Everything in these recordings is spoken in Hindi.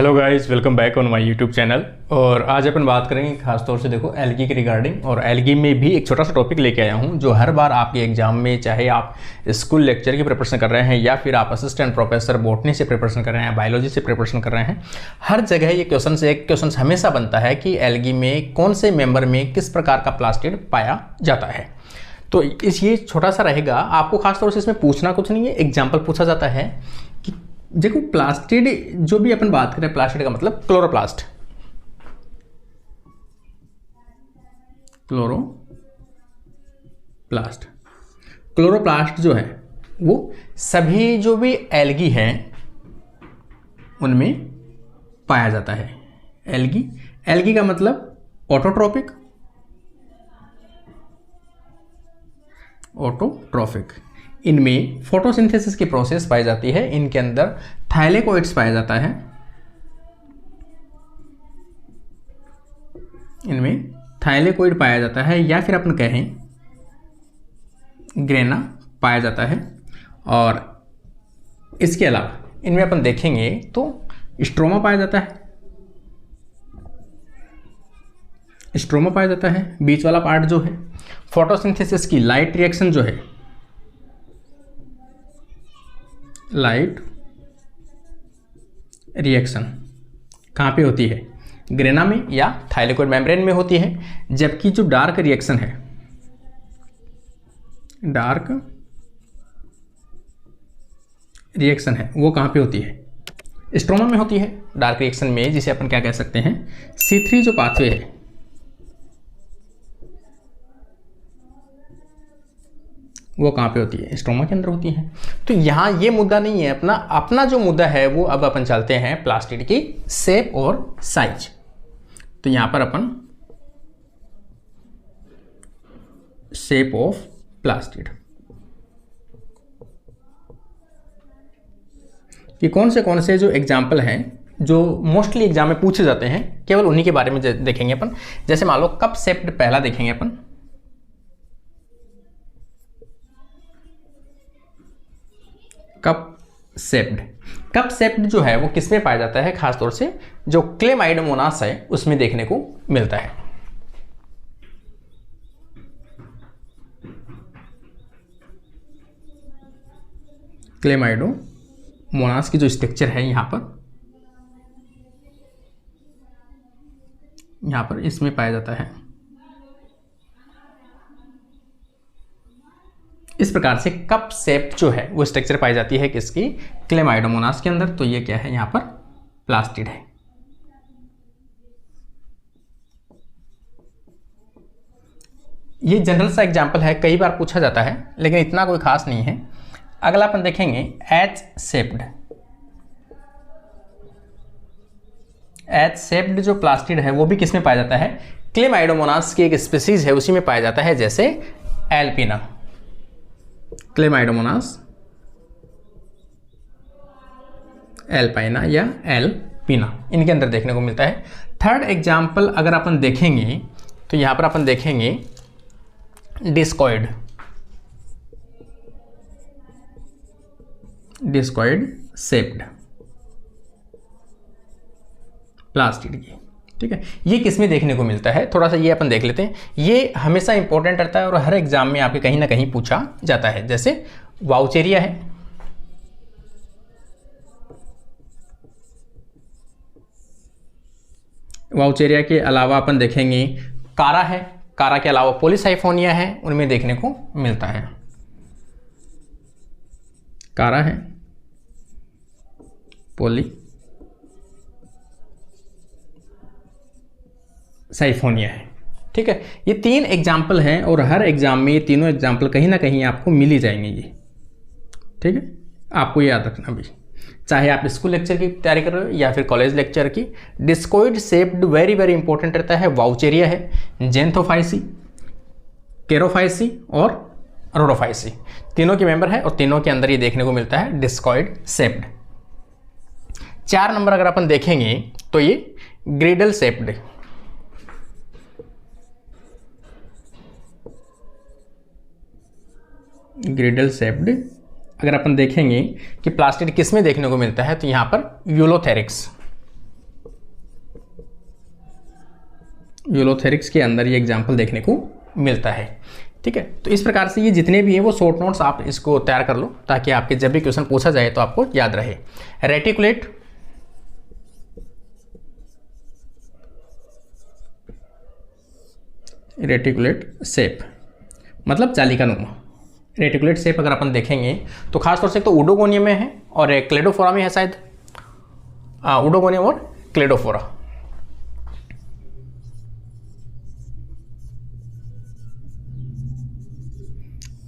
Hello guys, welcome back on my YouTube channel. और आज अपन बात करेंगे खास तौर से देखो एल्गी के रिगार्डिंग। और एल्गी में भी एक छोटा सा टॉपिक लेके आया हूँ जो हर बार आपके एग्जाम में, चाहे आप स्कूल लेक्चर की प्रिपरेशन कर रहे हैं या फिर आप असिस्टेंट प्रोफेसर बॉटनी से प्रिपरेशन कर रहे हैं, बायोलॉजी से प्रिपरेशन कर रहे हैं, हर जगह ये क्वेश्चन हमेशा बनता है कि एल्गी में कौन से मेंबर में किस प्रकार का प्लास्टिड पाया जाता है। तो ये छोटा सा रहेगा, आपको खासतौर से इसमें पूछना कुछ नहीं है, एग्जाम्पल पूछा जाता है कि देखो प्लास्टिड जो भी अपन बात करें, प्लास्टिड का मतलब क्लोरोप्लास्ट, क्लोरोप्लास्ट जो है वो सभी जो भी एल्गी हैं उनमें पाया जाता है। एल्गी का मतलब ऑटोट्रॉपिक, इनमें फोटोसिंथेसिस की प्रोसेस पाई जाती है। इनके अंदर थाइलेकोइड्स पाया जाता है, इनमें थाइलेकोइड पाया जाता है या फिर अपन कहें ग्रेना पाया जाता है। और इसके अलावा इनमें अपन देखेंगे तो स्ट्रोमा पाया जाता है, बीच वाला पार्ट जो है। फोटोसिंथेसिस की लाइट रिएक्शन जो है, लाइट रिएक्शन कहाँ पे होती है? ग्रेना में या थाइलेकोइड मेम्ब्रेन में होती है। जबकि जो डार्क रिएक्शन है, वो कहाँ पे होती है? स्ट्रोमा में होती है। डार्क रिएक्शन में जिसे अपन क्या कह सकते हैं, C3 जो पाथवे है, वो कहाँ पे होती है? स्ट्रोमा के अंदर होती है। तो यहाँ ये मुद्दा नहीं है अपना जो मुद्दा है वो अब अपन चलते हैं प्लास्टिड की शेप और साइज। तो यहाँ पर अपन शेप ऑफ प्लास्टिड कि कौन से जो एग्जाम्पल हैं जो मोस्टली एग्जाम में पूछे जाते हैं, केवल उन्हीं के बारे में देखेंगे अपन। जैसे मान लो कप शेप्ड पहला देखेंगे अपन। कप शेप्ड जो है वो किसमें पाया जाता है? खासतौर से जो क्लेमाइडोमोनास है उसमें देखने को मिलता है। क्लेमाइडोमोनास की जो स्ट्रक्चर है यहाँ पर इसमें पाया जाता है। इस प्रकार से कप शेप जो है वो स्ट्रक्चर पाई जाती है किसकी? क्लेमाइडोमोनास के अंदर। तो ये क्या है? यहाँ पर प्लास्टिड है। ये जनरल सा एग्जाम्पल है, कई बार पूछा जाता है लेकिन इतना कोई खास नहीं है। अगला अपन देखेंगे एच शेप्ड जो प्लास्टिड है वो भी किसमें पाया जाता है? क्लेमाइडोमोनास की एक स्पीसीज है उसी में पाया जाता है, जैसे एल्पिना, क्लेमाइडोमोनास एल्पाइना या एल्पिना, इनके अंदर देखने को मिलता है। थर्ड एग्जाम्पल अगर अपन देखेंगे तो यहां पर अपन देखेंगे डिस्कॉइड शेप्ड प्लास्टिड की। ठीक है, ये किसमें देखने को मिलता है? थोड़ा सा ये अपन देख लेते हैं। ये हमेशा इंपॉर्टेंट रहता है और हर एग्जाम में आपके कहीं ना कहीं पूछा जाता है। जैसे वाउचेरिया है, वाउचेरिया के अलावा अपन देखेंगे कारा है, कारा के अलावा पॉलीसाइफोनिया है, उनमें देखने को मिलता है। कारा है, साइफोनिया है। ठीक है, ये तीन एग्जाम्पल हैं और हर एग्जाम में ये तीनों एग्जाम्पल कहीं ना कहीं आपको मिल ही जाएंगे ये। ठीक है, आपको याद रखना भी, चाहे आप स्कूल लेक्चर की तैयारी कर रहे हो या फिर कॉलेज लेक्चर की। Discoid shaped very very important रहता है। वाउचेरिया है, जेंथोफाइसी, केरोफाइसी और रोडोफाइसी, तीनों के मेंबर है और तीनों के अंदर ये देखने को मिलता है डिस्कॉइड शेप्ड। 4 नंबर अगर अपन देखेंगे तो ये ग्रिडल शेप्ड, अगर अपन देखेंगे कि प्लास्टिड किस में देखने को मिलता है तो यहाँ पर यूलोथेरिक्स, यूलोथेरिक्स के अंदर ये एग्जाम्पल देखने को मिलता है। ठीक है, तो इस प्रकार से ये जितने भी हैं वो शॉर्ट नोट्स आप इसको तैयार कर लो ताकि आपके जब भी क्वेश्चन पूछा जाए तो आपको याद रहे। रेटिकुलेट, रेटिकुलेट शेप मतलब जालिकानुमा। रेटिकुलेट शेप अगर अपन देखेंगे तो खासतौर से तो उडोगोनियम में है और एक क्लेडोफोरा में है शायद, उडोगोनियम और क्लेडोफोरा।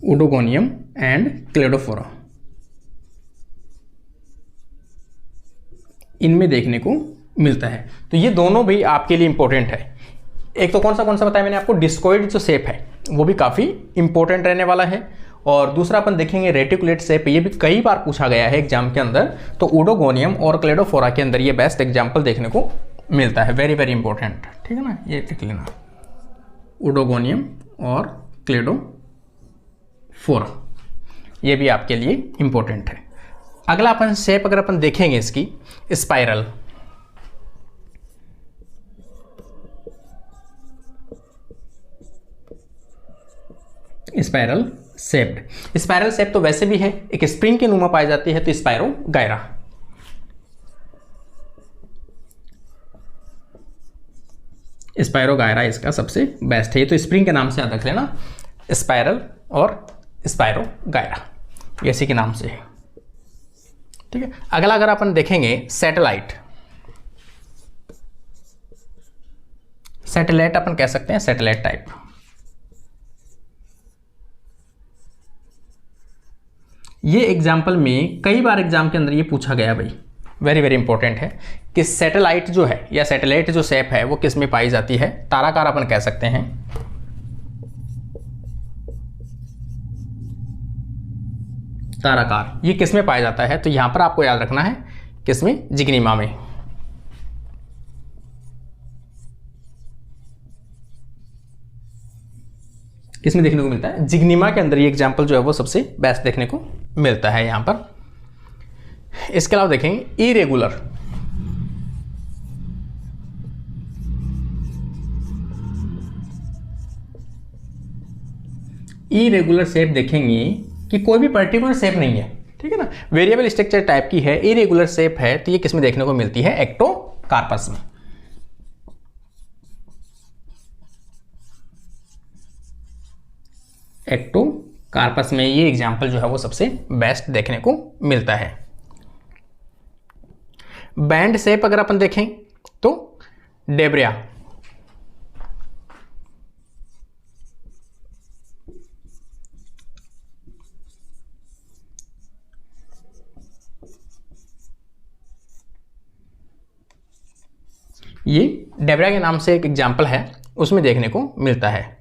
उडोगोनियम एंड क्लेडोफोरा, इनमें देखने को मिलता है। तो ये दोनों भी आपके लिए इंपॉर्टेंट है। एक तो कौन सा बताया मैंने आपको, डिस्कोइड जो शेप है वो भी काफ़ी इंपॉर्टेंट रहने वाला है। और दूसरा अपन देखेंगे रेटिकुलेट शेप, ये भी कई बार पूछा गया है एग्जाम के अंदर। तो उडोगोनियम और क्लेडोफोरा के अंदर ये बेस्ट एग्जाम्पल देखने को मिलता है, वेरी वेरी इंपॉर्टेंट। ठीक है ना, ये लिख लेना, उडोगोनियम और क्लेडोफोरा, ये भी आपके लिए इंपॉर्टेंट है। अगला अपन शेप अगर अपन देखेंगे इसकी, spiral. Spiral shaped, spiral shape तो वैसे भी है, एक स्प्रिंग के नुमा पाई जाती है, तो स्पाइरो गायरा। स्पाइरो गायरा इसका सबसे बेस्ट है, ये तो स्प्रिंग के नाम से याद रख लेना, स्पाइरल और स्पाइरो गायरा, ये इसी के नाम से है। ठीक है, अगला अगर अपन देखेंगे सैटेलाइट। सैटेलाइट अपन कह सकते हैं सैटेलाइट टाइप। ये एग्जाम्पल में कई बार एग्जाम के अंदर ये पूछा गया भाई, वेरी वेरी इंपॉर्टेंट है कि सैटेलाइट जो है या सैटेलाइट जो शेप है वो किस में पाई जाती है। ताराकार अपन कह सकते हैं, ताराकार ये किस में पाया जाता है, तो यहां पर आपको याद रखना है किसमें, जिग्निमा में। किसमें देखने को मिलता है, जिग्निमा के अंदर ये एग्जाम्पल जो है वो सबसे बेस्ट देखने को मिलता है यहां पर। इसके अलावा देखेंगे इरेगुलर। इरेगुलर शेप देखेंगे कि कोई भी पर्टिकुलर शेप नहीं है, ठीक है ना, वेरिएबल स्ट्रक्चर टाइप की है, इरेगुलर शेप है, तो ये किसमें देखने को मिलती है, एक्टोकार्पस में। एक्टोकार्पस में ये एग्जाम्पल जो है वो सबसे बेस्ट देखने को मिलता है। बैंड शेप अगर अपन देखें तो डेब्रिया, ये डेब्रिया के नाम से एक एग्जाम्पल है, उसमें देखने को मिलता है।